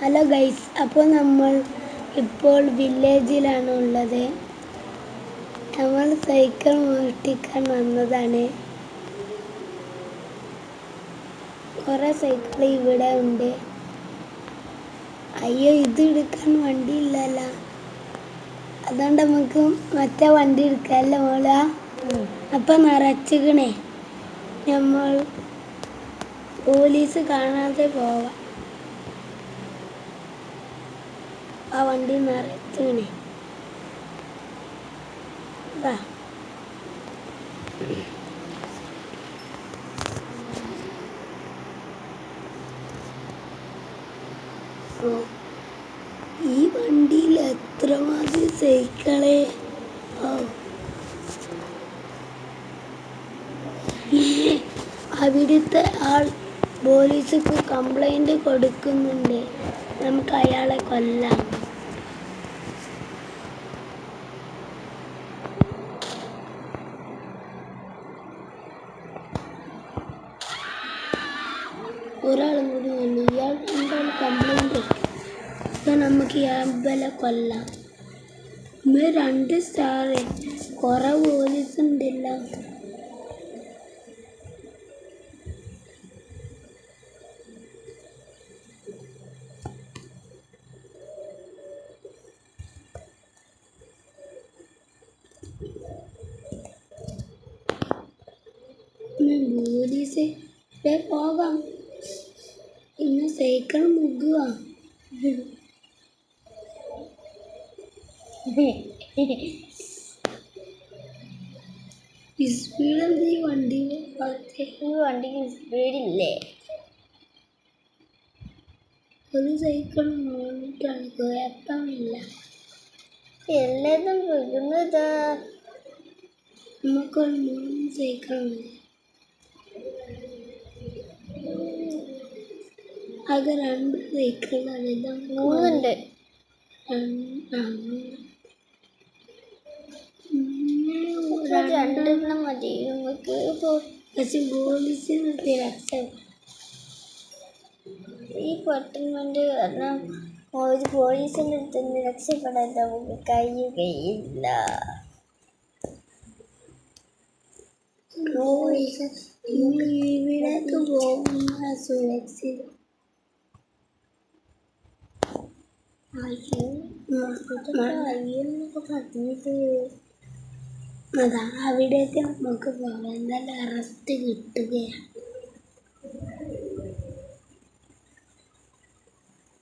Hello guys, അപ്പോൾ നമ്മൾ ഇപ്പോൾ വില്ലേജിലാണ് ഉള്ളത്. നമ്മൾ സൈക്കിൾ മോഷ്ടിക്കാൻ വന്നതാണ്. കുറേ സൈക്കിൾ ഇവിടെ ഉണ്ട്. അയ്യോ, ഇത് എടുക്കാൻ വണ്ടി ഇല്ലല്ലോ. അതുകൊണ്ട് നമുക്ക് മറ്റേ വണ്ടി എടുക്കാമല്ലോ മോള. അപ്പം നിറച്ചിക്കണേ, നമ്മൾ പോലീസ് കാണാതെ പോവാം. ആ വണ്ടി നിറച്ചിക്കണേ. ഈ വണ്ടിയിൽ എത്രമാതിരി സൈക്കിളെ. അവിടുത്തെ ആൾ പോലീസിക്ക് കംപ്ലൈന്റ് കൊടുക്കുന്നുണ്ട്. നമുക്ക് അയാളെ കൊല്ലാം. ഒരാളും കൂടി വന്നു. ഇയാൾ എന്താണ് കംപ്ലൈന്റ്? നമുക്ക് ഇയാളെ കൊല്ലാം. 2 സ്റ്റാർ. കുറെ പോലീസ് ഉണ്ടല്ലോ. പോലീസ് പോകാം. ഇന്ന് സൈക്കിൾ മുക്കുക. സ്പീഡ് ഈ വണ്ടിക്ക് സ്പീഡില്ലേ? ഒരു സൈക്കിൾ മോണിക്കാണ്, കുഴപ്പമില്ല. എല്ലാതും പോകുന്നത് നമുക്കൊരു 3 സൈക്കിൾ മതി. അത് 2 സൈക്കിളാണ്. 3 ഉണ്ട്. രണ്ടെണ്ണം മതി നമുക്ക്. പക്ഷെ പോലീസിന് ഈ പൊട്ടൻമെന്റ് കാരണം ഒരു പോലീസിന്റെ അടുത്ത് നിന്ന് രക്ഷപ്പെടാൻ നമുക്ക് കഴിയുകയില്ല. ഇവിടേക്ക് പോകുന്ന സുരക്ഷിതം. അതാ അവിടേക്ക് നമുക്ക് പോകാം. എന്തായാലും അറസ്റ്റ് കിട്ടുകയാണ്.